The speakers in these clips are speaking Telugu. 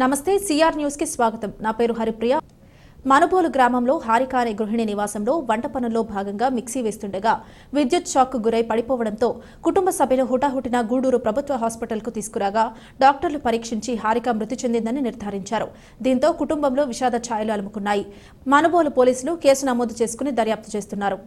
నమస్తే సిఆర్ న్యూస్ కి స్వాగతం. నా పేరు హరిప్రియ. మనుబోలు గ్రామంలో హారిక అనే గృహిణి నివాసంలో వంట పనుల్లో భాగంగా మిక్సీ వేస్తుండగా విద్యుత్ షాక్ కు గురై పడిపోవడంతో కుటుంబ సభ్యులు హుటాహుటిన గూడూరు ప్రభుత్వ హాస్పిటల్కు తీసుకురాగా డాక్టర్లు పరీక్షించి హారిక మృతి చెందిందని నిర్ధారించారు. దీంతో కుటుంబంలో విషాద ఛాయలు అలుముకున్నాయి. మనుబోలు పోలీసులు కేసు నమోదు చేసుకుని దర్యాప్తు చేస్తున్నారు.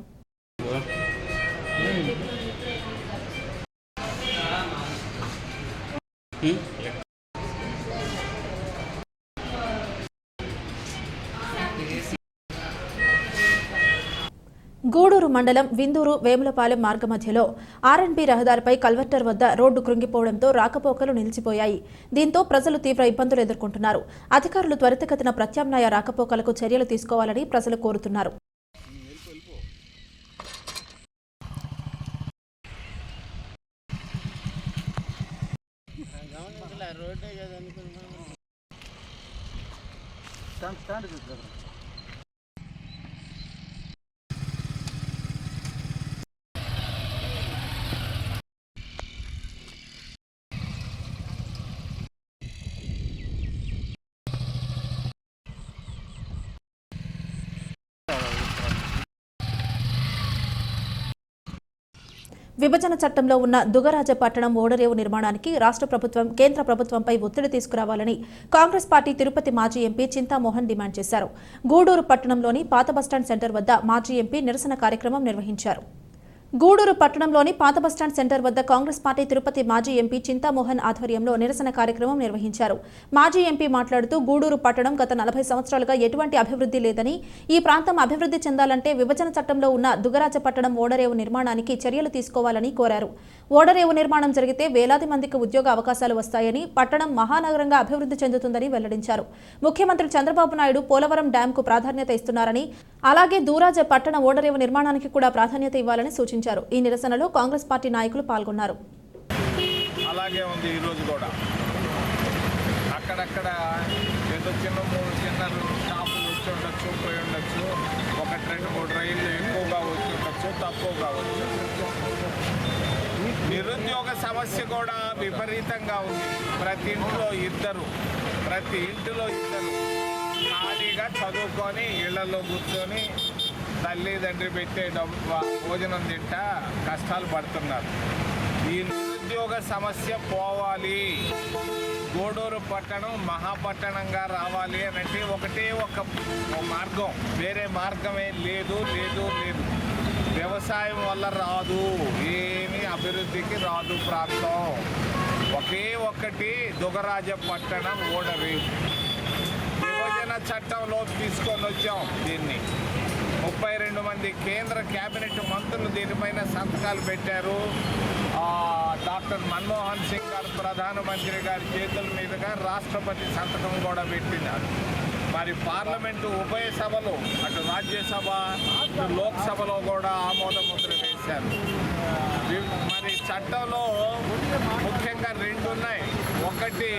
గూడూరు మండలం విందూరు వేములపాలెం మార్గ మధ్యలో ఆర్ఎండ్బి రహదారిపై కల్వర్టర్ వద్ద రోడ్డు కృంగిపోవడంతో రాకపోకలు నిలిచిపోయాయి. దీంతో ప్రజలు తీవ్ర ఇబ్బందులు ఎదుర్కొంటున్నారు. అధికారులు త్వరితగతిన ప్రత్యామ్నాయ రాకపోకలకు చర్యలు తీసుకోవాలని ప్రజలు కోరుతున్నారు. విభజన చట్టంలో ఉన్న దుగరాజపట్టణం ఓడరేవు నిర్మాణానికి రాష్ట్ర ప్రభుత్వం కేంద్ర ప్రభుత్వంపై ఒత్తిడి తీసుకురావాలని కాంగ్రెస్ పార్టీ తిరుపతి మాజీ ఎంపీ చింతామోహన్ డిమాండ్ చేశారు. గూడూరు పట్టణంలోని పాత బస్టాండ్ సెంటర్ వద్ద మాజీ ఎంపీ నిరసన కార్యక్రమం నిర్వహించారు. గూడూరు పట్టణంలోని పాత బస్టాండ్ సెంటర్ వద్ద కాంగ్రెస్ పార్టీ తిరుపతి మాజీ ఎంపీ చింతామోహన్ ఆధ్వర్యంలో నిరసన కార్యక్రమం నిర్వహించారు. మాజీ ఎంపీ మాట్లాడుతూ గూడూరు పట్టణం గత 40 సంవత్సరాలుగా ఎటువంటి అభివృద్ధి లేదని, ఈ ప్రాంతం అభివృద్ధి చెందాలంటే విభజన చట్టంలో ఉన్న దుగరాజపట్టణం ఓడరేవు నిర్మాణానికి చర్యలు తీసుకోవాలని కోరారు. ఓడరేవు నిర్మాణం జరిగితే వేలాది మందికి ఉద్యోగ అవకాశాలు వస్తాయని, పట్టణం మహానగరంగా అభివృద్ధి చెందుతుందని వెల్లడించారు. ముఖ్యమంత్రి చంద్రబాబు నాయుడు పోలవరం డ్యాంకు ప్రాధాన్యత ఇస్తున్నారని, అలాగే దూరాజ పట్టణ ఓడరేవు నిర్మాణానికి కూడా ప్రాధాన్యత ఇవ్వాలని సూచించారు. ఈ నిరసనలో కాంగ్రెస్ పార్టీ నాయకులు పాల్గొన్నారు. అలాగే ఉంది ఈరోజు కూడా అక్కడక్కడ ఏదో చిన్న షాపులు వచ్చి ఉండొచ్చు, పోయి ఉండొచ్చు, 1-2-3 రైళ్ళు ఎక్కువగా వచ్చి ఉండొచ్చు, తక్కువగా వచ్చు. నిరుద్యోగ సమస్య కూడా విపరీతంగా ఉంది. ప్రతి ఇంటిలో ఇద్దరు ఖాళీగా చదువుకొని ఇళ్లలో కూర్చొని తల్లిదండ్రి పెట్టే భోజనం తింటా కష్టాలు పడుతున్నారు. ఈ నిరుద్యోగ సమస్య పోవాలి, గూడూరు పట్టణం మహాపట్టణంగా రావాలి అంటే ఒకటే ఒక మార్గం, వేరే మార్గమే లేదు. వ్యవసాయం వల్ల రాదు, ఏమీ అభివృద్ధికి రాదు ప్రాంతం. ఒకే ఒక్కటి దుగరాజపట్టణం ఓడరేవు. విభజన చట్టంలో తీసుకొని వచ్చాం దీన్ని. 32 మంది కేంద్ర కేబినెట్ మంత్రులు దీనిపైన సంతకాలు పెట్టారు. డాక్టర్ మన్మోహన్ సింగ్ గారు ప్రధానమంత్రి గారి చేతుల మీదుగా రాష్ట్రపతి సంతకం కూడా పెట్టినారు. మరి పార్లమెంటు ఉభయ సభలు, అటు రాజ్యసభ అటు లోక్సభలో కూడా ఆమోద ముద్ర వేశారు. మరి చట్టంలో ముఖ్యంగా 2 ఉన్నాయి. ఒకటి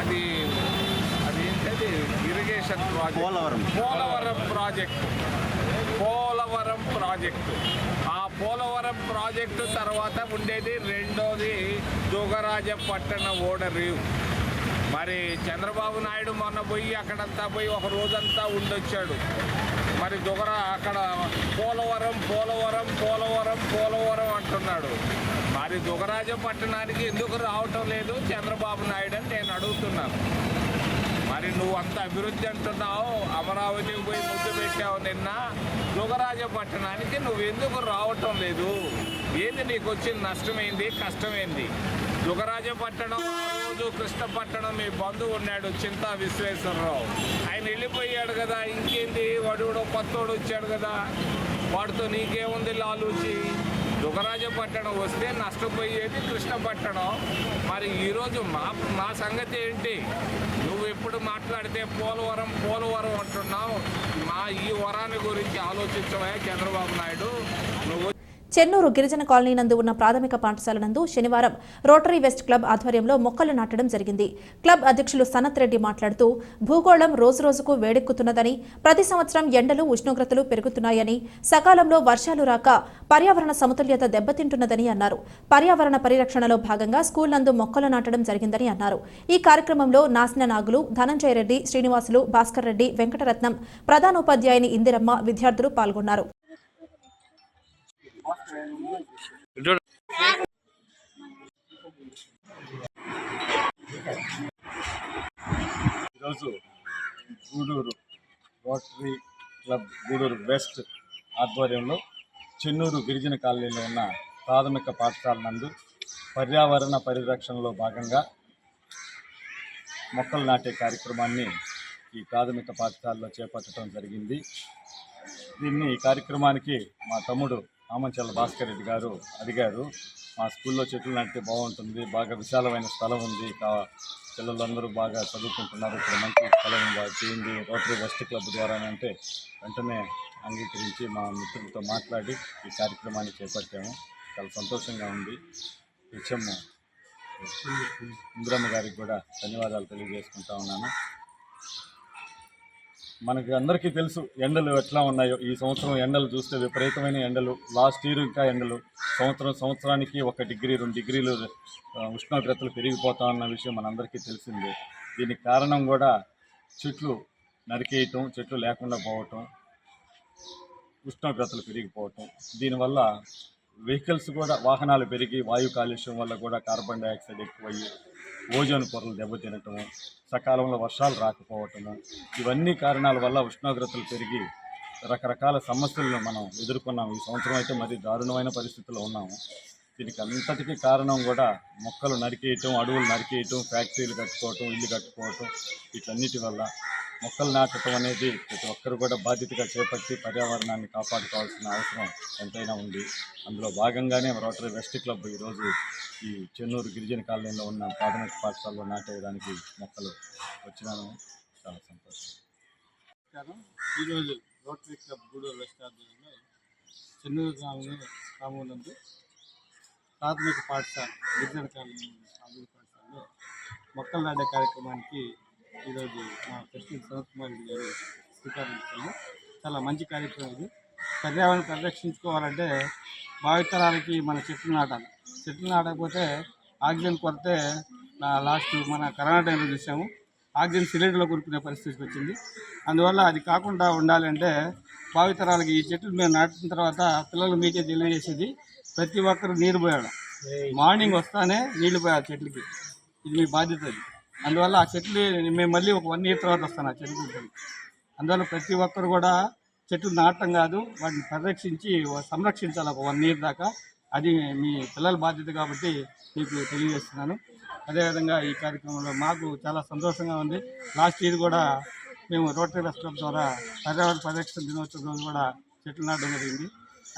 అది ఇరిగేషన్ ప్రాజెక్ట్, పోలవరం ప్రాజెక్టు. ఆ పోలవరం ప్రాజెక్టు తర్వాత ఉండేది రెండోది దుగరాజపట్టణ ఓడరేవు. మరి చంద్రబాబు నాయుడు మొన్న పోయి అక్కడంతా పోయి ఒక రోజంతా ఉండొచ్చాడు. మరి అక్కడ పోలవరం అంటున్నాడు. మరి దుగరాజపట్టణానికి ఎందుకు రావటం లేదు చంద్రబాబు నాయుడు అని నేను అడుగుతున్నాను. మరి నువ్వు అంత అభివృద్ధి అంటున్నావు, అమరావతికి పోయి ముద్దు పెట్టావు నిన్న, దుగరాజపట్టణానికి నువ్వు ఎందుకు రావటం లేదు? ఏంది నీకు వచ్చిన నష్టమైంది, కష్టమైంది? దుగరాజపట్టణం ఆ రోజు కృష్ణపట్టణం మీ బంధువు ఉన్నాడు చింతా విశ్వేశ్వరరావు, ఆయన వెళ్ళిపోయాడు కదా. ఇంకేంది, వాడు కొత్తోడు వచ్చాడు కదా, వాడితో నీకేముంది లాలూచి? దుగరాజపట్టణం వస్తే నష్టపోయేది కృష్ణపట్టణం. మరి ఈరోజు మా సంగతి ఏంటి? నువ్వు ఎప్పుడు మాట్లాడితే పోలవరం అంటున్నావు. ఈ వరాన్ని గురించి ఆలోచించవా చంద్రబాబు నాయుడు? నువ్వు చెన్నూరు గిరిజన కాలనీ నందు ఉన్న ప్రాథమిక పాఠశాల నందు శనివారం రోటరీ వెస్ట్ క్లబ్ ఆధ్వర్యంలో మొక్కలు నాటడం జరిగింది. క్లబ్ అధ్యక్షులు సనత్ రెడ్డి మాట్లాడుతూ భూగోళం రోజురోజుకు వేడెక్కుతున్నదని, ప్రతి సంవత్సరం ఎండలు ఉష్ణోగ్రతలు పెరుగుతున్నాయని, సకాలంలో వర్షాలు రాక పర్యావరణ సమతుల్యత దెబ్బతింటున్నదని అన్నారు. పర్యావరణ పరిరక్షణలో భాగంగా స్కూల్ నందు మొక్కలు నాటడం జరిగిందని అన్నారు. ఈ కార్యక్రమంలో నాసిన నాగులు, ధనంజయ రెడ్డి, శ్రీనివాసులు, భాస్కర్ రెడ్డి, వెంకటరత్నం, ప్రధానోపాధ్యాయుని ఇందిరమ్మ, విద్యార్థులు పాల్గొన్నారు. ఈరోజు Gudur rotary club Gudur west ఆధ్వర్యంలో చెన్నూరు గిరిజన కాలనీలో ఉన్న ప్రాథమిక పాఠశాల నందు పర్యావరణ పరిరక్షణలో భాగంగా మొక్కలు నాటే కార్యక్రమాన్ని ఈ ప్రాథమిక పాఠశాలలో చేపట్టడం జరిగింది. ఈ కార్యక్రమానికి మా తమ్ముడు ఆమంచెల్ల భాస్కర్ రెడ్డి గారు అడిగారు, మా స్కూల్లో చెట్లు నాటితే బాగుంటుంది, బాగా విశాలమైన స్థలం ఉంది, పిల్లలందరూ బాగా చదువుకుంటున్నారు, ఇక్కడ మంచి స్థలం చేయండి రోటరీ వెస్ట్ క్లబ్ ద్వారా అంటే వెంటనే అంగీకరించి మా మిత్రులతో మాట్లాడి ఈ కార్యక్రమాన్ని చేపట్టాము. చాలా సంతోషంగా ఉంది. హెచ్ఎం ఇందిరమ్మ గారికి కూడా ధన్యవాదాలు తెలియజేసుకుంటా ఉన్నాను. మనకి అందరికీ తెలుసు ఎండలు ఎట్లా ఉన్నాయో. ఈ సంవత్సరం ఎండలు చూస్తే విపరీతమైన ఎండలు, లాస్ట్ ఇయర్ ఇంకా ఎండలు, సంవత్సరానికి 1 డిగ్రీ 2 డిగ్రీలు ఉష్ణోగ్రతలు పెరిగిపోతా ఉన్న విషయం మనందరికీ తెలిసిందే. దీనికి కారణం కూడా చెట్లు నరికేయటం, చెట్లు లేకుండా పోవటం, ఉష్ణోగ్రతలు పెరిగిపోవటం. దీనివల్ల వెహికల్స్ కూడా, వాహనాలు పెరిగి వాయు కాలుష్యం వల్ల కూడా కార్బన్ డైఆక్సైడ్ ఎక్కువయ్యి ఓజోన్ పొరలు దెబ్బతినటము, సకాలంలో వర్షాలు రాకపోవటము, ఇవన్నీ కారణాల వల్ల ఉష్ణోగ్రతలు పెరిగి రకరకాల సమస్యలను మనం ఎదుర్కొన్నాము. ఈ సంవత్సరం అయితే మరి దారుణమైన పరిస్థితుల్లో ఉన్నాము. దీనికి అంతటికీ కారణం కూడా మొక్కలు నరికేయటం, అడవులు నరికేయటం, ఫ్యాక్టరీలు కట్టుకోవటం, ఇల్లు కట్టుకోవటం, వీటన్నిటి వల్ల. మొక్కలు నాటడం అనేది ప్రతి ఒక్కరు కూడా బాధ్యతగా చేపట్టి పర్యావరణాన్ని కాపాడుకోవాల్సిన అవసరం ఎంతైనా ఉంది. అందులో భాగంగానే రోటరీ వెస్ట్ క్లబ్ ఈరోజు ఈ చెన్నూరు గిరిజన కాలనీలో ఉన్న ప్రాథమిక పాఠశాలలో నాటేయడానికి మొక్కలు వచ్చినాను. చాలా సంతోషం. ఈరోజు రోటరీ క్లబ్ గూడూరు వెస్ట్ ఆధ్వర్యంలో చెన్నూరు గ్రామంలో ప్రాథమిక పాఠశాల గిరిజన కాలనీ ప్రాథమిక పాఠశాలలో మొక్కలు నాటే కార్యక్రమానికి ఈరోజు మా ప్రెసిడెంట్ సనత్ కుమార్ రెడ్డి గారు శ్రీకారం ఇచ్చాము. చాలా మంచి కార్యక్రమం ఇది. పర్యావరణం పరిరక్షించుకోవాలంటే భావితరాలకి మన చెట్లు నాటాలి. చెట్లు నాటకపోతే ఆక్సిజన్ కొరతే లాస్ట్ మన కరోనా టైంలో చూసాము. ఆక్సిజన్ సిలిండర్లో కొనుక్కునే పరిస్థితికి వచ్చింది. అందువల్ల అది కాకుండా ఉండాలంటే భావితరాలకి ఈ చెట్లు మేము నాటిన తర్వాత పిల్లలు మీకే తెలియజేసేది, ప్రతి ఒక్కరు నీరు పోయాలి. మార్నింగ్ వస్తానే నీళ్లు పోయాలి చెట్లకి. ఇది మీ బాధ్యత. అది అందువల్ల ఆ చెట్లు మేము మళ్ళీ ఒక 1 ఇయర్ తర్వాత వస్తాను ఆ చెట్లు. అందువల్ల ప్రతి ఒక్కరు కూడా చెట్లు నాటడం కాదు, వాటిని పరిరక్షించి సంరక్షించాలి ఒక 1 ఇయర్ దాకా. అది మీ పిల్లల బాధ్యత కాబట్టి మీకు తెలియజేస్తున్నాను. అదేవిధంగా ఈ కార్యక్రమంలో మాకు చాలా సంతోషంగా ఉంది. లాస్ట్ ఇయర్ కూడా మేము రోటరీ వెస్ట్ క్లబ్ ద్వారా పర్యావరణ పరిరక్షణ దినోత్సవం రోజు కూడా చెట్లు నాటడం జరిగింది.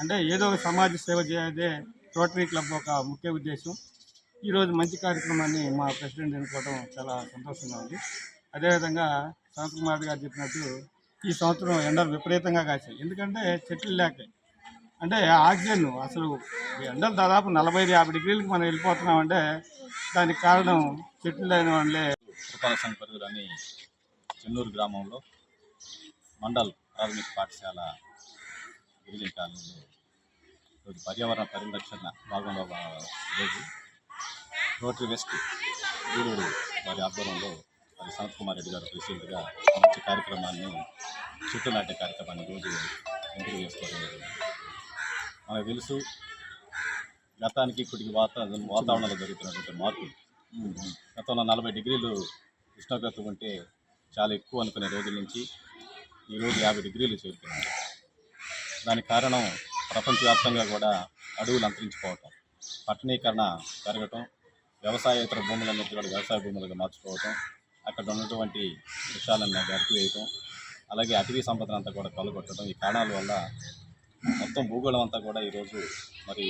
అంటే ఏదో ఒక సమాజ సేవ చేయదే రోటరీ క్లబ్ ఒక ముఖ్య ఉద్దేశం. ఈరోజు మంచి కార్యక్రమాన్ని మా ప్రెసిడెంట్ ఎన్నుకోవడం చాలా సంతోషంగా ఉంది. అదేవిధంగా సనత్ కుమార్ గారు చెప్పినట్టు ఈ సంవత్సరం ఎండలు విపరీతంగా కాశాయి. ఎందుకంటే చెట్లు లేక. అంటే ఆక్సిజన్ అసలు ఎండలు దాదాపు 45-50 డిగ్రీలకు మనం వెళ్ళిపోతున్నామంటే దానికి కారణం చెట్లు లేని వాళ్ళే. పురపాలక సంఘ పరిధిలోని చెన్నూరు గ్రామంలో మండల్ ప్రాథమిక పాఠశాల గిరిజన కాలనీలో ఈరోజు పర్యావరణ పరిరక్షణ భాగంలో ఈరోజు రోటరీ వెస్ట్ గూడూరు వారి ఆధ్వర్యంలో మరి సనత్ కుమార్ రెడ్డి గారు ప్రెసిడెంట్గా మంచి కార్యక్రమాన్ని, చెట్లు నాటే కార్యక్రమాన్ని రోజు ఎంపిక చేసుకోవడం జరిగింది. మనకు తెలుసు గతానికి ఇప్పటికి వాతావరణంలో జరుగుతున్నటువంటి మార్పులు. గతంలో 40 డిగ్రీలు ఉష్ణోగ్రత ఉంటే చాలా ఎక్కువ అనుకునే రోజుల నుంచి ఈరోజు 50 డిగ్రీలు చేరుతున్నాయి. దానికి కారణం ప్రపంచవ్యాప్తంగా కూడా అడవులు అంతరించిపోవటం, పట్టణీకరణ పెరగటం, వ్యవసాయేతర భూములన్నిటి కూడా వ్యవసాయ భూములుగా మార్చుకోవటం, అక్కడ ఉన్నటువంటి వృక్షాలను నరికివేయటం, అలాగే అటవీ సంపదను అంతా కూడా కొల్లగొట్టడం. ఈ కారణాల వల్ల మొత్తం భూగోళం అంతా కూడా ఈరోజు మరి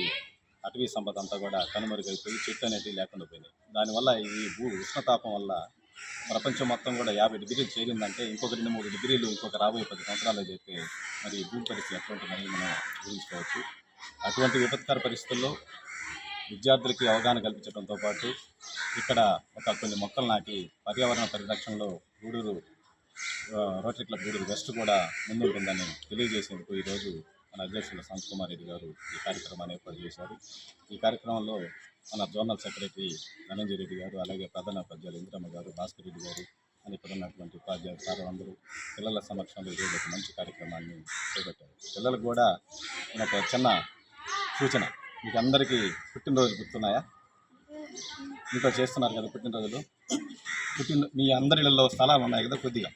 అటవీ సంపద అంతా కూడా కనుమరుగైపోయి చెట్టు అనేటివి లేకుండా పోయినాయి. దానివల్ల ఈ ఉష్ణతాపం వల్ల ప్రపంచం మొత్తం కూడా 50 డిగ్రీలు చేరిందంటే ఇంకొక 2-3 డిగ్రీలు ఇంకొక రాబోయే 10 సంవత్సరాలు అయితే మరి భూమి పరిస్థితి ఎట్లా ఉంటుందని మనం ఊహించుకోవచ్చు. అటువంటి విపత్కర పరిస్థితుల్లో విద్యార్థులకి అవగాహన కల్పించడంతో పాటు ఇక్కడ కొన్ని మొక్కలు నాటి పర్యావరణ పరిరక్షణలో Gudur rotary club Gudur west కూడా ముందుంటుందని తెలియజేసేందుకు ఈరోజు మన అధ్యక్షులు సంత్ కుమార్ రెడ్డి గారు ఈ కార్యక్రమాన్ని ఏర్పాటు చేశారు. ఈ కార్యక్రమంలో మన జోనల్ సెక్రటరీ ధనంజయ రెడ్డి గారు, అలాగే ప్రధాన ఉపాధ్యాయులు ఇంద్రమ్మ గారు, భాస్కర్ రెడ్డి గారు అని ఇక్కడ ఉన్నటువంటి ఉపాధ్యాయులు సార్ అందరూ పిల్లల సమక్షంలో ఈరోజు ఒక మంచి కార్యక్రమాన్ని చేపట్టారు. పిల్లలకు కూడా ఒక చిన్న సూచన, మీకు అందరికీ పుట్టినరోజులు గుర్తున్నాయా? ఇంట్లో చేస్తున్నారు కదా పుట్టినరోజులు. మీ అందరిలో స్థలాలు ఉన్నాయి కదా, కొద్దిగా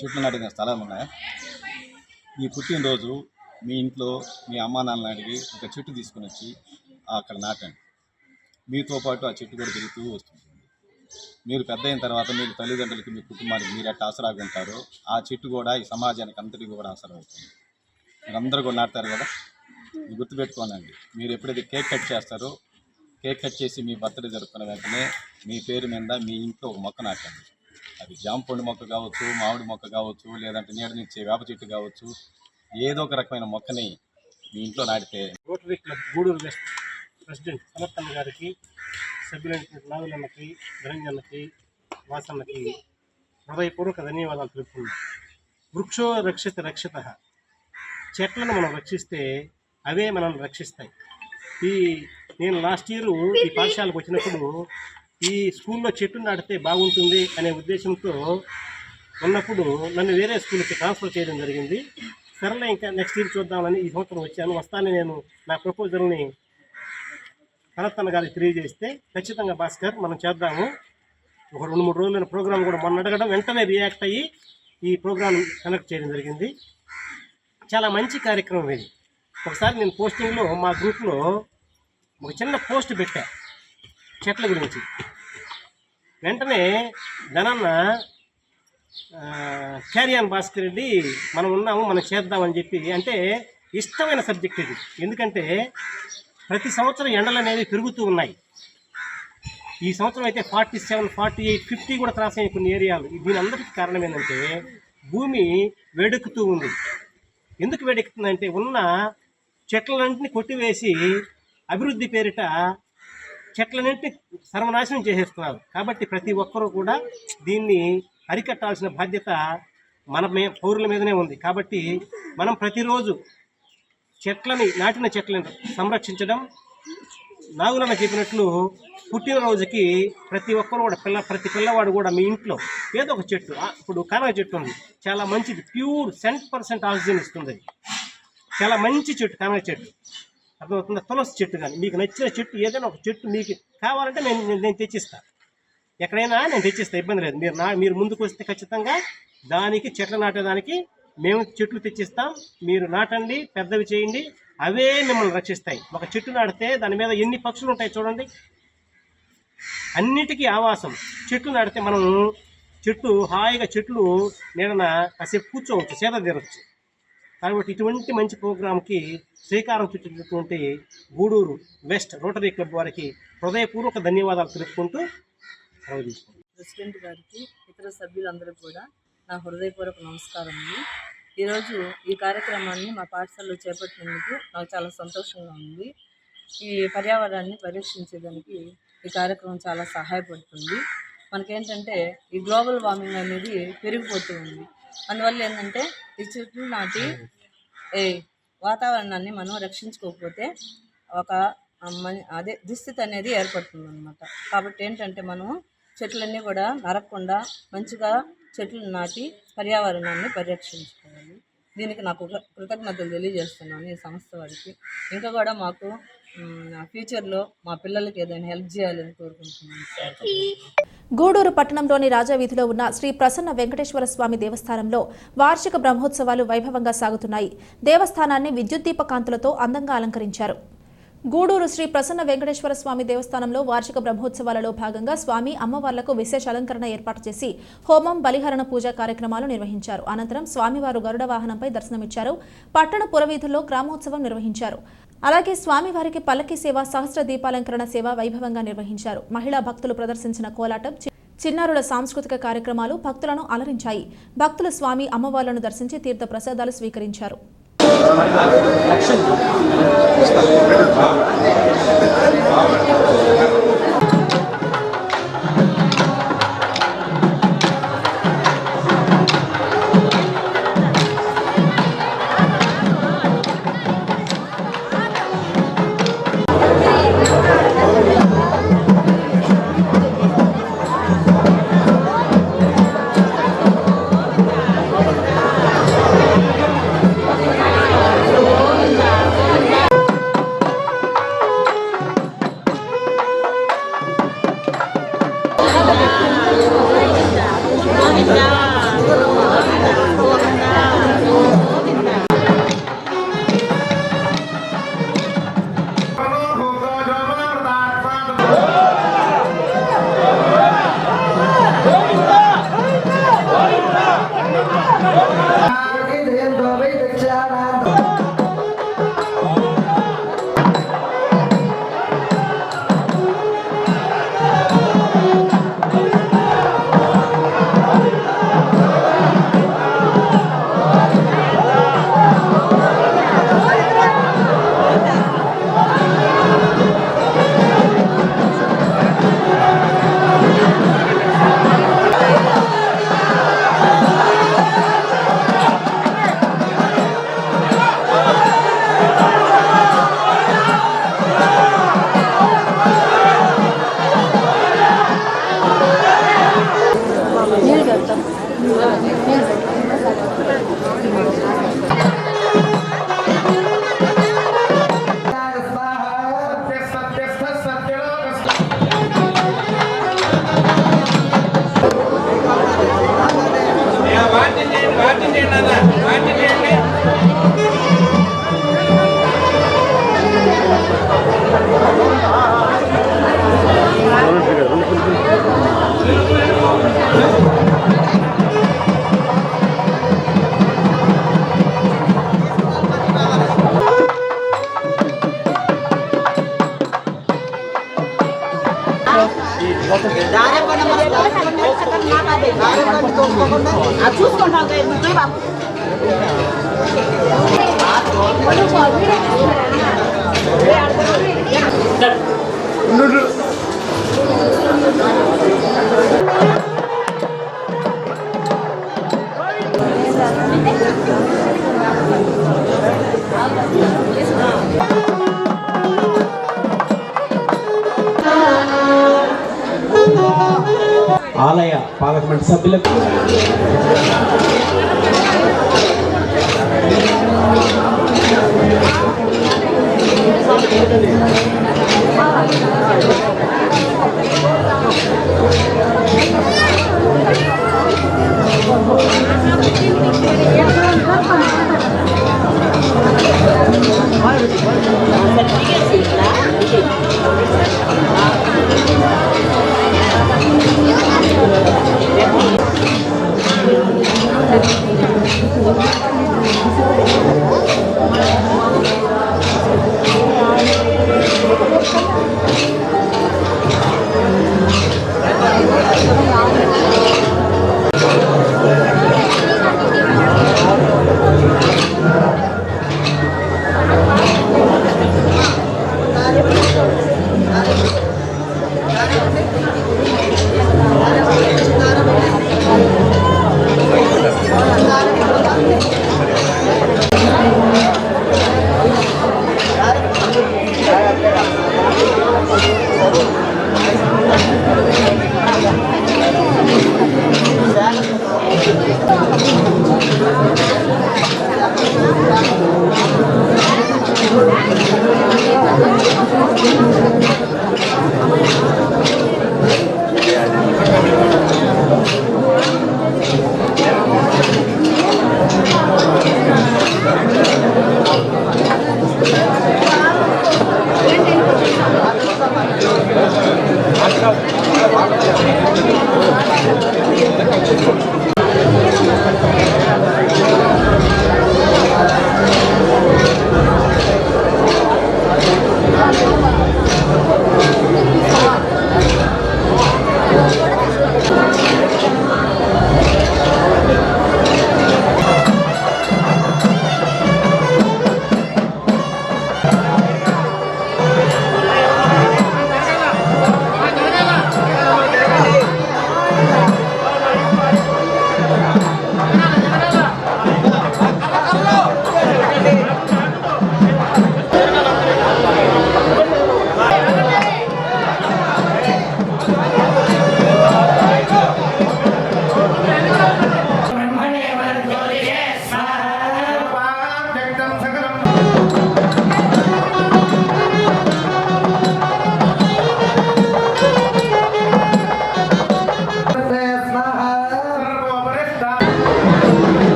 చెట్లు నాటిన స్థలాలు ఉన్నాయా? ఈ పుట్టినరోజు మీ ఇంట్లో మీ అమ్మా నాన్నని అడిగి ఒక చెట్టు తీసుకుని వచ్చి అక్కడ నాటండి. మీతో పాటు ఆ చెట్టు కూడా పెరుగుతూ వస్తుంది. మీరు పెద్ద అయిన తర్వాత మీరు తల్లిదండ్రులకి, మీ కుటుంబానికి మీరు ఎట్లా ఆసరాగా ఉంటారో ఆ చెట్టు కూడా ఈ సమాజానికి అంతటికి కూడా ఆసరా అవుతుంది. మీరు అందరూ కూడా నాటుతారు కదా, ఇది గుర్తుపెట్టుకోనండి. మీరు ఎప్పుడైతే కేక్ కట్ చేస్తారో, కేక్ కట్ చేసి మీ బర్త్డే జరుపుకున్న వెంటనే మీ పేరు మీద మీ ఇంట్లో ఒక మొక్క నాటండి. అది జామ పండు మొక్క కావచ్చు, మామిడి మొక్క కావచ్చు, లేదంటే నీడనిచ్చే వేప చెట్టు కావచ్చు, ఏదో ఒక రకమైన మొక్కని మీ ఇంట్లో నాటితే rotary club Gudur west president Samarthan గారికి, సభ్యులైనటువంటి నాగులమ్మకి, నిరంజన్నకి, వాసన్నకి హృదయపూర్వక ధన్యవాదాలు తెలుపుతున్నాం. వృక్షో రక్షిత రక్షిత. చెట్లను మనం రక్షిస్తే అవే మనల్ని రక్షిస్తాయి. నేను లాస్ట్ ఇయర్ ఈ పాఠశాలకు వచ్చినప్పుడు ఈ స్కూల్లో చెట్టు నాటితే బాగుంటుంది అనే ఉద్దేశంతో ఉన్నప్పుడు నన్ను వేరే స్కూల్కి ట్రాన్స్ఫర్ చేయడం జరిగింది. సరేలే ఇంకా నెక్స్ట్ ఇయర్ చూద్దామని ఈ సంవత్సరం వచ్చాను. వస్తానే నేను నా ప్రపోజల్ని కనత్తన్న గారికి తెలియజేస్తే, ఖచ్చితంగా భాస్కర్ మనం చేద్దాము, ఒక 2-3 రోజుల ప్రోగ్రాం కూడా మొన్న అడగడం వెంటనే రియాక్ట్ అయ్యి ఈ ప్రోగ్రాం కనెక్ట్ చేయడం జరిగింది. చాలా మంచి కార్యక్రమం ఇది. ఒకసారి నేను పోస్టింగ్లో మా గ్రూప్లో ఒక చిన్న పోస్ట్ పెట్టా చెట్ల గురించి. వెంటనే ధనన్న క్యారియాన్ భాస్కర్ రెడ్డి మనం ఉన్నాము, మనం చేద్దామని చెప్పి, అంటే ఇష్టమైన సబ్జెక్ట్ ఇది. ఎందుకంటే ప్రతి సంవత్సరం ఎండలు అనేవి పెరుగుతూ ఉన్నాయి. ఈ సంవత్సరం అయితే 47, 48, 50 కూడా క్రాస్ అయిన కొన్ని ఏరియాలు. దీని అందరికీ కారణం ఏంటంటే భూమి వేడెక్కుతూ ఉంది. ఎందుకు వేడెక్కుతుందంటే ఉన్న చెట్లన్నింటినీ కొట్టివేసి అభివృద్ధి పేరిట చెట్లన్నింటినీ సర్వనాశనం చేసేస్తున్నారు. కాబట్టి ప్రతి ఒక్కరూ కూడా దీన్ని అరికట్టాల్సిన బాధ్యత మన పౌరుల మీదనే ఉంది. కాబట్టి మనం ప్రతిరోజు నాటిన చెట్లను సంరక్షించడం, నాగులన్న చెప్పినట్లు పుట్టినరోజుకి ప్రతి ఒక్కరు కూడా ప్రతి పిల్లవాడు కూడా మీ ఇంట్లో ఏదో ఒక చెట్టు, ఇప్పుడు కానగ చెట్టు ఉంది, చాలా మంచిది, ప్యూర్ 100% ఆక్సిజన్ ఇస్తుంది. చాలా మంచి చెట్టు కానగ చెట్టు, అర్థమవుతుందా? తులసి చెట్టు కానీ మీకు నచ్చిన చెట్టు ఏదైనా ఒక చెట్టు మీకు కావాలంటే నేను తెచ్చిస్తాను. ఎక్కడైనా నేను తెచ్చిస్తాను, ఇబ్బంది లేదు. మీరు ముందుకు వస్తే ఖచ్చితంగా దానికి చెట్లు నాటేదానికి మేము చెట్లు తెచ్చిస్తాం. మీరు నాటండి, పెద్దవి చేయండి, అవే మిమ్మల్ని రక్షిస్తాయి. ఒక చెట్టు నాటితే దాని మీద ఎన్ని పక్షులు ఉంటాయి చూడండి, అన్నిటికీ ఆవాసం. చెట్లు నాటితే మనం హాయిగా చెట్లు నీడన కాసేపు కూర్చోవచ్చు, సేద తీరవచ్చు. కాబట్టి ఇటువంటి మంచి ప్రోగ్రాంకి శ్రీకారం చుట్టినటువంటి గూడూరు వెస్ట్ రోటరీ క్లబ్ వారికి హృదయపూర్వక ధన్యవాదాలు తెలుపుకుంటూ ప్రెసిడెంట్ గారికి, ఇతర సభ్యులందరూ కూడా నా హృదయపూర్వక నమస్కారం. ఈరోజు ఈ కార్యక్రమాన్ని మా పాఠశాలలో చేపట్టినందుకు నాకు చాలా సంతోషంగా ఉంది. ఈ పర్యావరణాన్ని పరిరక్షించేదానికి ఈ కార్యక్రమం చాలా సహాయపడుతుంది. మనకేంటంటే ఈ గ్లోబల్ వార్మింగ్ అనేది పెరిగిపోతూ ఉంది. అందువల్ల ఏంటంటే ఈ చెట్లు నాటి వాతావరణాన్ని మనం రక్షించుకోకపోతే ఒక దుస్థితి అనేది ఏర్పడుతుంది అన్నమాట. కాబట్టి ఏంటంటే మనం చెట్లన్నీ కూడా నరకకుండా మంచిగా చెట్లు నాటి పర్యావరణాన్ని పరిరక్షించుకోవాలి. దీనికి నాకు కృతజ్ఞతలు తెలియజేస్తున్నాను ఈ సంస్థ వారికి. ఇంకా కూడా మాకు ఫ్యూచర్లో మా పిల్లలకి ఏదైనా హెల్ప్ చేయాలని కోరుకుంటున్నాను. గూడూరు పట్టణంలోని రాజావీధిలో ఉన్న శ్రీ ప్రసన్న వెంకటేశ్వర స్వామి దేవస్థానంలో వార్షిక బ్రహ్మోత్సవాలు వైభవంగా సాగుతున్నాయి. దేవస్థానాన్ని విద్యుత్ దీప కాంతులతో అందంగా అలంకరించారు. గూడూరు శ్రీ ప్రసన్న వెంకటేశ్వర స్వామి దేవస్థానంలో వార్షిక బ్రహ్మోత్సవాలలో భాగంగా స్వామి అమ్మవార్లకు విశేష అలంకరణ ఏర్పాటు చేసి హోమం, బలిహరణ పూజా కార్యక్రమాలు నిర్వహించారు. అనంతరం స్వామివారు గరుడ వాహనంపై దర్శనమిచ్చారు. పట్టణ పురవీధుల్లో గ్రామోత్సవం నిర్వహించారు. అలాగే స్వామివారికి పల్లకి సేవ, సహస్ర దీపాలంకరణ సేవ వైభవంగా నిర్వహించారు. మహిళా భక్తులు ప్రదర్శించిన కోలాటం, చిన్నారుల సాంస్కృతిక కార్యక్రమాలు భక్తులను అలరించాయి. భక్తులు స్వామి అమ్మవార్లను దర్శించి తీర్థ ప్రసాదాలు స్వీకరించారు. చూసుకుంటాం ఆలయ పాలక మండలి సభ్యులకు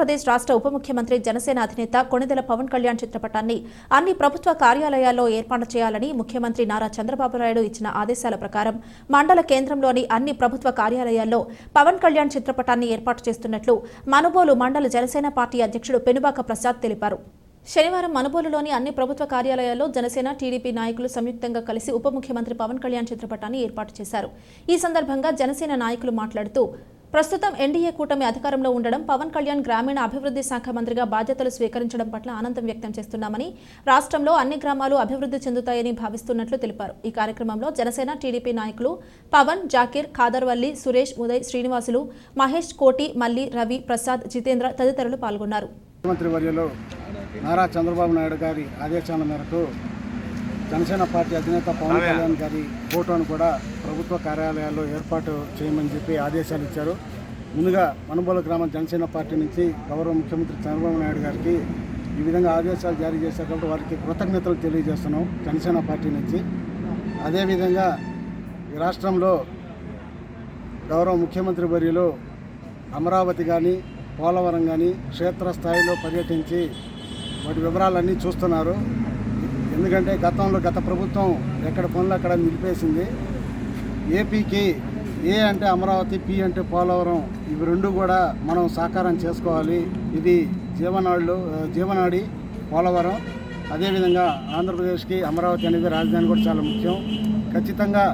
ఆంధ్రప్రదేశ్ రాష్ట్ర ఉప ముఖ్యమంత్రి జనసేన అధినేత కొణిదెల పవన్ కళ్యాణ్ చిత్రపటాన్ని అన్ని ప్రభుత్వ కార్యాలయాల్లో ఏర్పాటు చేయాలని ముఖ్యమంత్రి నారా చంద్రబాబు నాయుడు ఇచ్చిన ఆదేశాల ప్రకారం మండల కేంద్రంలోని అన్ని ప్రభుత్వ కార్యాలయాల్లో పవన్ కళ్యాణ్ చిత్రపటాన్ని ఏర్పాటు చేస్తున్నట్లు మనుబోలు మండల జనసేన పార్టీ అధ్యక్షుడు పెనుబాక ప్రసాద్ తెలిపారు. శనివారం మనుబోలులోని అన్ని ప్రభుత్వ కార్యాలయాల్లో జనసేన టీడీపీ నాయకులు సంయుక్తంగా కలిసి ఉప ముఖ్యమంత్రి పవన్ కళ్యాణ్ చిత్రపటాన్ని ఏర్పాటు చేశారు. ఈ సందర్భంగా జనసేన నాయకులు మాట్లాడుతూ ప్రస్తుతం ఎన్డీఏ కూటమి అధికారంలో ఉండడం, పవన్ కళ్యాణ్ గ్రామీణ అభివృద్ధి శాఖ మంత్రిగా బాధ్యతలు స్వీకరించడం పట్ల ఆనందం వ్యక్తం చేస్తున్నామని, రాష్ట్రంలో అన్ని గ్రామాలు అభివృద్ధి చెందుతాయని భావిస్తున్నట్లు తెలిపారు. ఈ కార్యక్రమంలో జనసేన టీడీపీ నాయకులు పవన్, జాకీర్, ఖాదర్వల్లి, సురేష్, ఉదయ్, శ్రీనివాసులు, మహేష్, కోటి, మల్లి, రవి, ప్రసాద్, జితేంద్ర తదితరులు పాల్గొన్నారు. ముఖ్యమంత్రి వర్యులు నారా చంద్రబాబు నాయుడు గారి ఆదేశాల మేరకు జనసేన పార్టీ అధినేత పవన్ కళ్యాణ్ గారి ఫోటోను కూడా ప్రభుత్వ కార్యాలయాల్లో ఏర్పాటు చేయమని చెప్పి ఆదేశాలు ఇచ్చారు. ముందుగా మనుబోలు గ్రామ జనసేన పార్టీ నుంచి గౌరవ ముఖ్యమంత్రి చంద్రబాబు నాయుడు గారికి ఈ విధంగా ఆదేశాలు జారీ చేశారు కాబట్టి వారికి కృతజ్ఞతలు తెలియజేస్తున్నాం జనసేన పార్టీ నుంచి. అదేవిధంగా ఈ రాష్ట్రంలో గౌరవ ముఖ్యమంత్రి వర్యులు అమరావతి కానీ పోలవరం కానీ క్షేత్రస్థాయిలో పర్యటించి వాటి వివరాలన్నీ చూస్తున్నారు. ఎందుకంటే గత ప్రభుత్వం ఎక్కడ పనులు అక్కడ నిలిపేసింది. ఏపీకి ఏ అంటే అమరావతి, పి అంటే పోలవరం, ఇవి రెండు కూడా మనం సాకారం చేసుకోవాలి. ఇది జీవనాడి పోలవరం. అదేవిధంగా ఆంధ్రప్రదేశ్కి అమరావతి అనేది రాజధాని కూడా చాలా ముఖ్యం. ఖచ్చితంగా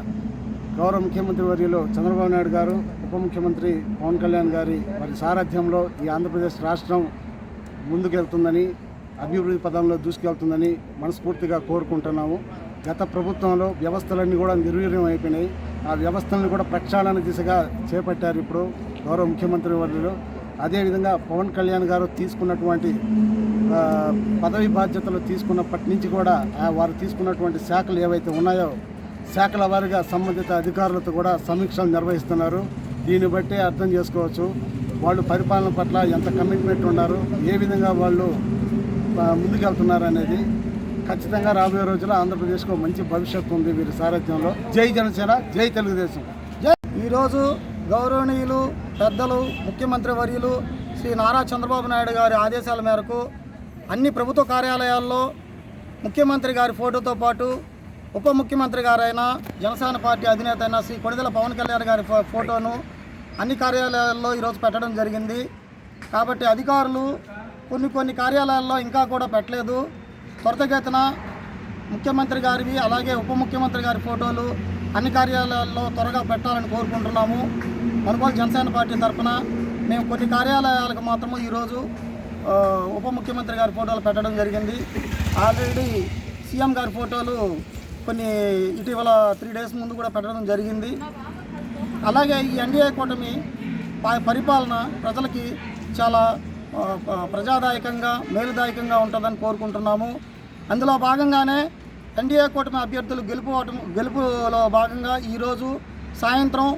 గౌరవ ముఖ్యమంత్రి వర్యులు చంద్రబాబు నాయుడు గారు, ఉప ముఖ్యమంత్రి పవన్ కళ్యాణ్ గారి వారి సారథ్యంలో ఈ ఆంధ్రప్రదేశ్ రాష్ట్రం ముందుకెళ్తుందని, అభివృద్ధి పదంలో దూసుకెళ్తుందని మనస్ఫూర్తిగా కోరుకుంటున్నాము. గత ప్రభుత్వంలో వ్యవస్థలన్నీ కూడా నిర్వీర్యం అయిపోయినాయి. ఆ వ్యవస్థలను కూడా ప్రక్షాళన దిశగా చేపట్టారు ఇప్పుడు గౌరవ ముఖ్యమంత్రి వర్యులు. అదేవిధంగా పవన్ కళ్యాణ్ గారు తీసుకున్నటువంటి పదవి బాధ్యతలు తీసుకున్నప్పటి నుంచి కూడా వారు తీసుకున్నటువంటి శాఖలు ఏవైతే ఉన్నాయో శాఖల వారీగా సంబంధిత అధికారులతో కూడా సమీక్షలు నిర్వహిస్తున్నారు. దీన్ని బట్టి అర్థం చేసుకోవచ్చు వాళ్ళు పరిపాలన పట్ల ఎంత కమిట్మెంట్ ఉన్నారు, ఏ విధంగా వాళ్ళు ముందుకెళ్తున్నారు అనేది. ఖచ్చితంగా రాబోయే రోజుల్లో ఆంధ్రప్రదేశ్కు మంచి భవిష్యత్తు ఉంది వీరి సారథ్యంలో. జై జనసేన, జై తెలుగుదేశం. ఈరోజు గౌరవనీయులు పెద్దలు ముఖ్యమంత్రి వర్యులు శ్రీ నారా చంద్రబాబు నాయుడు గారి ఆదేశాల మేరకు అన్ని ప్రభుత్వ కార్యాలయాల్లో ముఖ్యమంత్రి గారి ఫోటోతో పాటు ఉప ముఖ్యమంత్రి గారైన జనసేన పార్టీ అధినేత అయిన శ్రీ కొణిదెల పవన్ కళ్యాణ్ గారి ఫోటోను అన్ని కార్యాలయాల్లో ఈరోజు పెట్టడం జరిగింది. కాబట్టి అధికారులు కొన్ని కార్యాలయాల్లో ఇంకా కూడా పెట్టలేదు. త్వరితగతిన ముఖ్యమంత్రి గారివి అలాగే ఉప ముఖ్యమంత్రి గారి ఫోటోలు అన్ని కార్యాలయాల్లో త్వరగా పెట్టాలని కోరుకుంటున్నాము. మనుబోలు జనసేన పార్టీ తరఫున మేము కొన్ని కార్యాలయాలకు మాత్రము ఈరోజు ఉప ముఖ్యమంత్రి గారి ఫోటోలు పెట్టడం జరిగింది. ఆల్రెడీ సీఎం గారి ఫోటోలు కొన్ని ఇటీవల 3 days ముందు కూడా పెట్టడం జరిగింది. అలాగే ఈ ఎన్డీఏ కూటమి పరిపాలన ప్రజలకి చాలా ప్రజాదాయకంగా మేలుదాయకంగా ఉంటుందని కోరుకుంటున్నాము. అందులో భాగంగానే ఎన్డీఏ కూటమి అభ్యర్థులు గెలుపులో భాగంగా ఈరోజు సాయంత్రం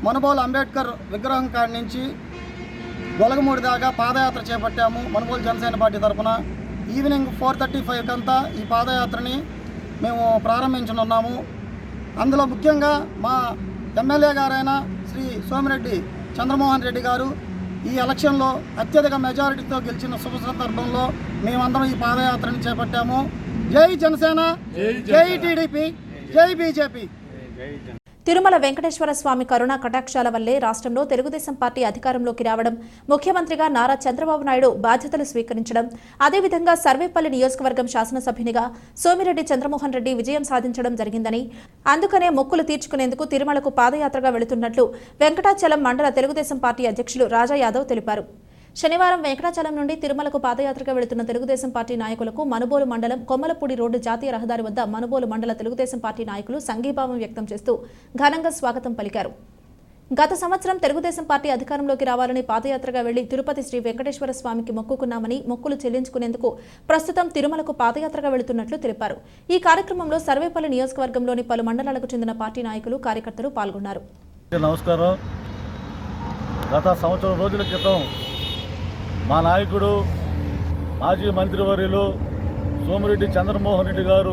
మనుబోలు అంబేద్కర్ విగ్రహం కాడి నుంచి గొలగమూడి దాకా పాదయాత్ర చేపట్టాము మనుబోలు జనసేన పార్టీ తరఫున. ఈవినింగ్ 4:35 కంతా ఈ పాదయాత్రని మేము ప్రారంభించనున్నాము. అందులో ముఖ్యంగా మా ఎమ్మెల్యే గారైన శ్రీ సోమిరెడ్డి చంద్రమోహన్ రెడ్డి గారు ఈ ఎలక్షన్లో అత్యధిక మెజారిటీతో గెలిచిన శుభ సందర్భంలో మేమందరం ఈ పాదయాత్రని చేపట్టాము. జై జనసేన, జై టీడీపీ, జై బీజేపీ. తిరుమల వెంకటేశ్వర స్వామి కరుణా కటాక్షాల వల్లే రాష్ట్రంలో తెలుగుదేశం పార్టీ అధికారంలోకి రావడం, ముఖ్యమంత్రిగా నారా చంద్రబాబు నాయుడు బాధ్యతలు స్వీకరించడం, అదేవిధంగా సర్వేపల్లి నియోజకవర్గం శాసనసభ్యునిగా సోమిరెడ్డి చంద్రమోహన్ రెడ్డి విజయం సాధించడం జరిగిందని, అందుకనే మొక్కులు తీర్చుకునేందుకు తిరుమలకు పాదయాత్రగా వెళుతున్నట్లు వెంకటాచలం మండల తెలుగుదేశం పార్టీ అధ్యక్షులు రాజా యాదవ్ తెలిపారు. శనివారం వెంకటాచలం నుండి తిరుమలకు పాదయాత్రగా వెళుతున్న తెలుగుదేశం పార్టీ నాయకులకు మనుబోలు మండలం కొమ్మలపూడి రోడ్డు జాతీయ రహదారి వద్ద మనుబోలు మండల తెలుగుదేశం పార్టీ నాయకులు సంఘీభావం వ్యక్తం చేస్తూ ఘనంగా స్వాగతం పలికారు. గత సంవత్సరం తెలుగుదేశం పార్టీ అధికారంలోకి రావాలని పాదయాత్రగా వెళ్లి తిరుపతి శ్రీ వెంకటేశ్వర స్వామికి మొక్కుకున్నామని, మొక్కులు చెల్లించుకునేందుకు ప్రస్తుతం తిరుమలకు పాదయాత్రగా వెళుతున్నట్లు తెలిపారు. ఈ కార్యక్రమంలో సర్వేపల్లి నియోజకవర్గంలోని పలు మండలాలకు చెందిన పార్టీ నాయకులు, కార్యకర్తలు పాల్గొన్నారు. నమస్కారం. గత సంవత్సరం రోజుల క్రితం మా నాయకుడు మాజీ మంత్రివర్యులు సోమిరెడ్డి చంద్రమోహన్ రెడ్డి గారు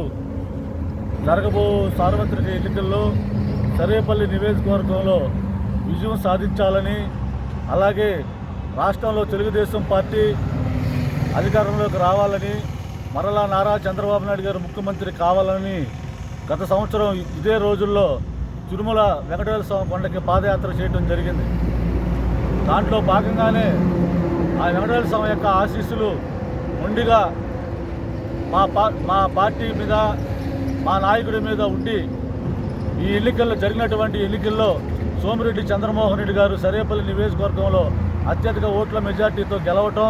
జరగబో సార్వత్రిక ఎన్నికల్లో సర్వేపల్లి నియోజకవర్గంలో విజయం సాధించాలని, అలాగే రాష్ట్రంలో తెలుగుదేశం పార్టీ అధికారంలోకి రావాలని, మరలా నారా చంద్రబాబు నాయుడు గారు ముఖ్యమంత్రి కావాలని గత సంవత్సరం ఇదే రోజుల్లో తిరుమల వెంకటేశ్వర స్వామి కొండకి పాదయాత్ర చేయడం జరిగింది. దాంట్లో భాగంగానే ఆ వెంకటేశ్వర స్వామి యొక్క ఆశీస్సులు మొండిగా మా పార్టీ మీద, మా నాయకుడి మీద ఉండి ఈ ఎన్నికల్లో జరిగినటువంటి ఎన్నికల్లో సోమిరెడ్డి చంద్రమోహన్ రెడ్డి గారు సర్వేపల్లి నియోజకవర్గంలో అత్యధిక ఓట్ల మెజార్టీతో గెలవటం,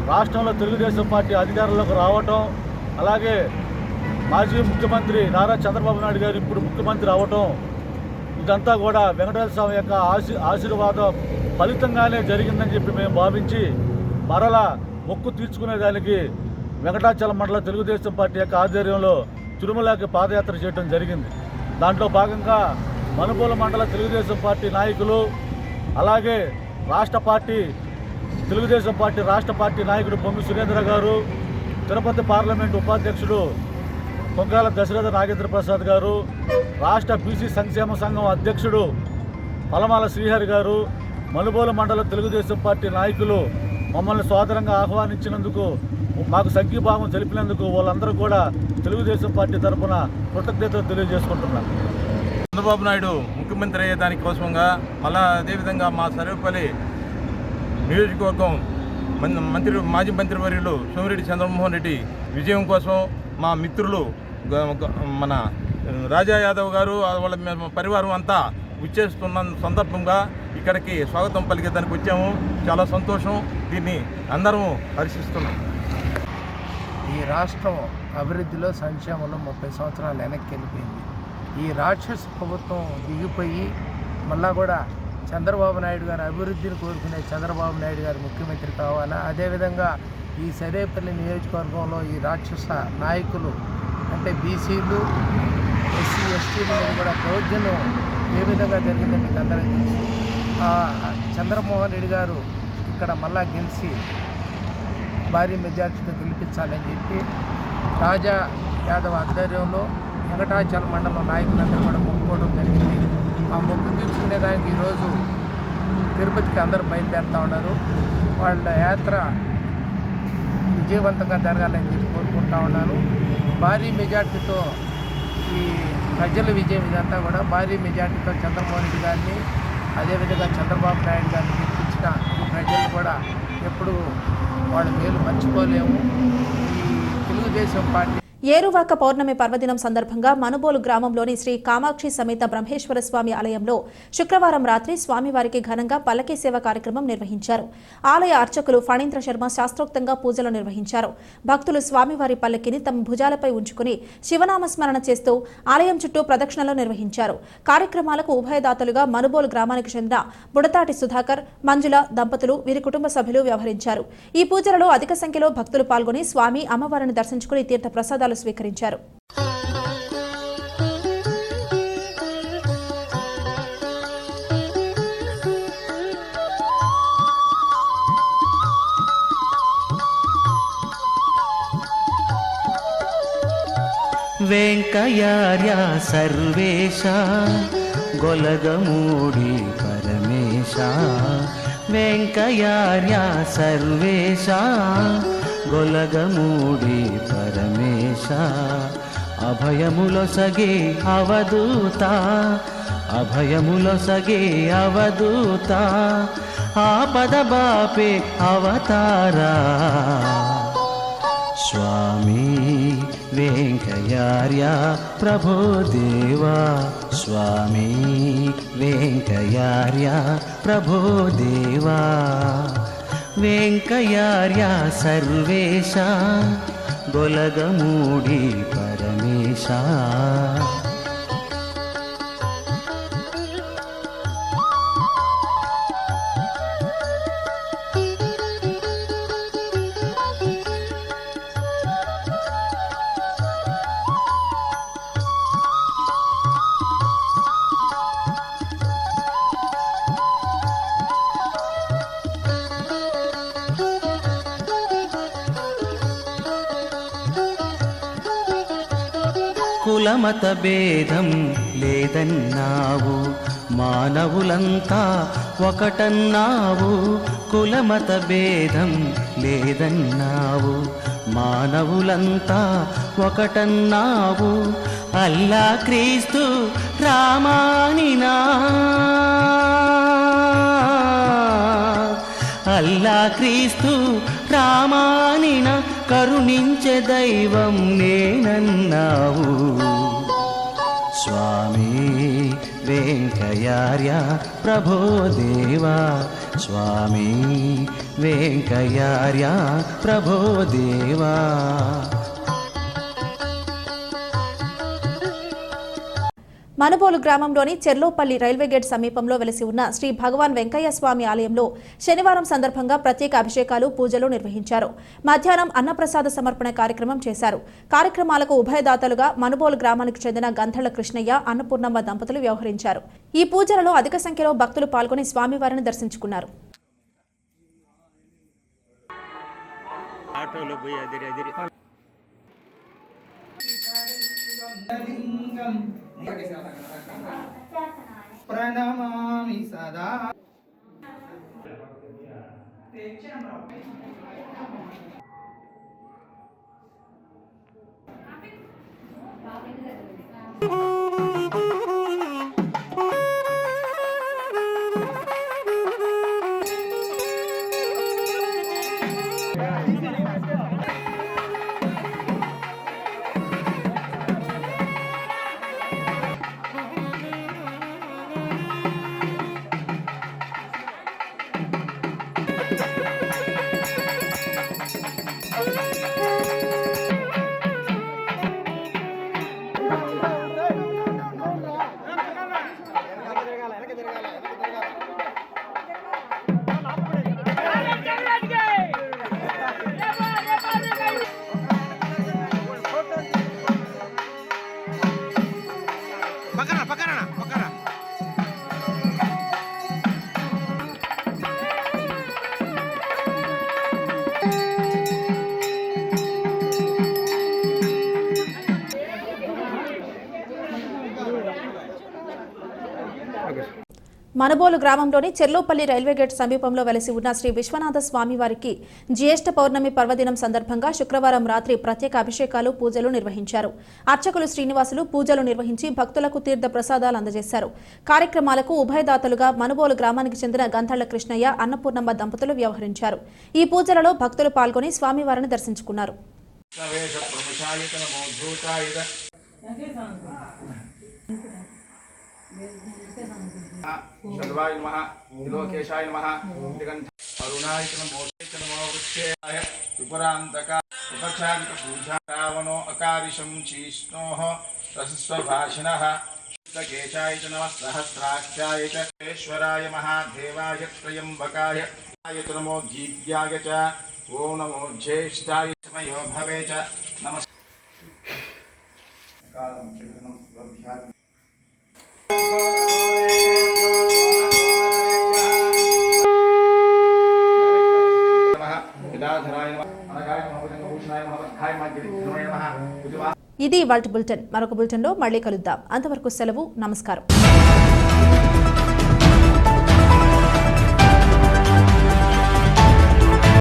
రాష్ట్రంలో తెలుగుదేశం పార్టీ అధికారంలోకి రావటం, అలాగే మాజీ ముఖ్యమంత్రి నారా చంద్రబాబు నాయుడు గారు ఇప్పుడు ముఖ్యమంత్రి అవ్వటం, ఇదంతా కూడా వెంకటేశ్వర స్వామి యొక్క ఆశీర్వాదం ఫలితంగానే జరిగిందని చెప్పి మేము భావించి మరలా మొక్కు తీర్చుకునేదానికి వెంకటాచలం మండల తెలుగుదేశం పార్టీ యొక్క ఆధ్వర్యంలో తిరుమలకి పాదయాత్ర చేయడం జరిగింది. దాంట్లో భాగంగా మనుబోలు మండల తెలుగుదేశం పార్టీ నాయకులు, అలాగే తెలుగుదేశం పార్టీ రాష్ట్ర పార్టీ నాయకుడు పొమ్మి సురేంద్ర గారు, తిరుపతి పార్లమెంటు ఉపాధ్యక్షుడు కొంకాల దశరథ నాగేంద్ర ప్రసాద్ గారు, రాష్ట్ర బీసీ సంక్షేమ సంఘం అధ్యక్షుడు పలమాల శ్రీహరి గారు, మనుబోలు మండల తెలుగుదేశం పార్టీ నాయకులు మమ్మల్ని సోదరంగా ఆహ్వానించినందుకు, మాకు సంఘీభావం తెలిపినందుకు వాళ్ళందరూ కూడా తెలుగుదేశం పార్టీ తరఫున కృతజ్ఞతలు తెలియజేసుకుంటున్నాను. చంద్రబాబు నాయుడు ముఖ్యమంత్రి అయ్యే దానికోసంగా మళ్ళా అదేవిధంగా మా సర్వేపల్లి నియోజకవర్గం మాజీ మంత్రివర్యులు సోమిరెడ్డి చంద్రమోహన్ రెడ్డి విజయం కోసం మా మిత్రులు మన రాజా యాదవ్ గారు వాళ్ళ పరివారం అంతా విచ్చేస్తున్న సందర్భంగా ఇక్కడికి స్వాగతం పలికేదానికి వచ్చాము. చాలా సంతోషం. దీన్ని అందరము హర్షిస్తున్నాం. ఈ రాష్ట్రం అభివృద్ధిలో, సంక్షేమంలో 30 సంవత్సరాలు వెనక్కి వెళ్ళిపోయింది. ఈ రాక్షస ప్రభుత్వం దిగిపోయి మళ్ళా కూడా చంద్రబాబు నాయుడు గారు అభివృద్ధిని కోరుకునే చంద్రబాబు నాయుడు గారు ముఖ్యమంత్రి కావాలా. అదేవిధంగా ఈ సర్వేపల్లి నియోజకవర్గంలో ఈ రాక్షస నాయకులు అంటే బీసీలు, ఎస్సీ, ఎస్టీల మీద కూడా దౌర్జన్యం ఏ విధంగా జరిగిందో మీకు అందరికీ తెలుసు. చంద్రమోహన్ రెడ్డి గారు ఇక్కడ మళ్ళా గెలిచి భారీ మెజార్టీతో గెలిపించాలని చెప్పి రాజా యాదవ్ ఆధ్వర్యంలో వెంకటాచలం మండలం నాయకులందరూ కూడా మొక్కుకోవడం జరిగింది. ఆ మొక్కు తీర్చుకునేదానికి ఈరోజు తిరుపతికి అందరూ బయలుదేరుతూ ఉన్నారు. వాళ్ళ యాత్ర విజయవంతంగా జరగాలని చెప్పి కోరుకుంటా ఉన్నాను. భారీ మెజార్టీతో ఈ ప్రజల విజయం ఇదంతా కూడా భారీ మెజార్టీతో చంద్రమోహన్ రెడ్డి గారిని, అదేవిధంగా చంద్రబాబు నాయుడు గారిని గెలిపించిన ఈ ప్రజలు కూడా ఎప్పుడు వాళ్ళ మేలు మర్చిపోలేము. ఈ తెలుగుదేశం పార్టీ ఏరువాక పౌర్ణమి పర్వదినం సందర్భంగా మనుబోలు గ్రామంలోని శ్రీ కామాక్షి సమేత బ్రహ్మేశ్వర స్వామి ఆలయంలో శుక్రవారం రాత్రి స్వామివారికి ఘనంగా పల్లకీ సేవ కార్యక్రమం నిర్వహించారు. ఆలయ అర్చకులు ఫణీంద్ర శర్మ శాస్త్రోక్తంగా పూజలు నిర్వహించారు. భక్తులు స్వామివారి పల్లకిని తమ భుజాలపై ఉంచుకుని శివనామస్మరణ చేస్తూ ఆలయం చుట్టూ ప్రదక్షిణలు నిర్వహించారు. కార్యక్రమాలకు ఉభయదాతలుగా మనుబోలు గ్రామానికి చెందిన బుడతాటి సుధాకర్, మంజుల దంపతులు, వీరి కుటుంబ సభ్యులు వ్యవహరించారు. ఈ పూజలలో అధిక సంఖ్యలో భక్తులు పాల్గొని స్వామి, అమ్మవారిని దర్శించుకుని తీర్థ ప్రసాదాలు స్వీకరించారు. వెంకయార్య సర్వేశ గొలగమూడి పరమేశ, వెంకయార్య సర్వేశ గొలగమూడి పరమేశ, అభయములొసగే అవధూత, అభయములొసగే అవధూత, ఆపద బాపే అవతారా, స్వామి వెంకయార్య ప్రభో దేవా, స్వామి వెంకయార్య ప్రభో దేవా, వెంకయార్య సర్వేశ గొలగమూడి పరమేశ. కులమత భేదం లేదన్నావు, మానవులంతా ఒకటన్నావు, కులమత భేదం లేదన్నావు, మానవులంతా ఒకటన్నావు. అల్లా క్రీస్తు రామానినా, అల్లా క్రీస్తు రామానిన కరుణించే దైవం నేనన్నావు. స్వామి వెంకయార్య ప్రభో దేవా, స్వామి వెంకయార్య ప్రభో దేవా. మనుబోలు గ్రామంలోని చెర్లోపల్లి రైల్వే గేట్ సమీపంలో వెలిసి ఉన్న శ్రీ భగవాన్ వెంకయ్య స్వామి ఆలయంలో శనివారం సందర్భంగా ప్రత్యేక అభిషేకాలు, పూజలు నిర్వహించారు. మధ్యాహ్నం అన్నప్రసాద సమర్పణ కార్యక్రమం చేశారు. కార్యక్రమాలకు ఉభయదాతలుగా మనుబోలు గ్రామానికి చెందిన గంధళ్ల కృష్ణయ్య, అన్నపూర్ణమ్మ దంపతులు వ్యవహరించారు. ఈ పూజలలో అధిక సంఖ్యలో భక్తులు పాల్గొని స్వామివారిని దర్శించుకున్నారు. ప్రణమామి సదా. మనుబోలు గ్రామంలోని చెర్లోపల్లి రైల్వే గేట్ సమీపంలో వెలసి ఉన్న శ్రీ విశ్వనాథ స్వామివారికి జ్యేష్ఠ పౌర్ణమి పర్వదినం సందర్భంగా శుక్రవారం రాత్రి ప్రత్యేక అభిషేకాలు, పూజలు నిర్వహించారు. అర్చకులు శ్రీనివాసులు పూజలు నిర్వహించి భక్తులకు తీర్థ ప్రసాదాలు అందజేశారు. కార్యక్రమాలకు ఉభయదాతలుగా మనుబోలు గ్రామానికి చెందిన గంధళ్ల కృష్ణయ్య, అన్నపూర్ణమ్మ దంపతులు వ్యవహరించారు. ఈ పూజలలో భక్తులు పాల్గొని స్వామివారిని దర్శించుకున్నారు. శర్వాయ నమః, త్రిలోకేశాయ నమః, అరుణాయ నమో వృక్షేయ విపురాంతక ఉపచారిత పూజా రావణో అకారిషం చీష్ణోః రసస్వభాషిణః కేశాయ నమః సహస్రాక్షాయ చ ఈశ్వరాయ మహాదేవాయ త్రయంబకాయ నమో గీత్యాయ చ ఓం నమో జ్యేష్ఠాయ సమయో భవే చ నమః. ఇది ఇవాల్టి బులెటిన్. మరొక బులెటిన్లో మళ్ళీ కలుద్దాం. అంతవరకు సెలవు. నమస్కారం.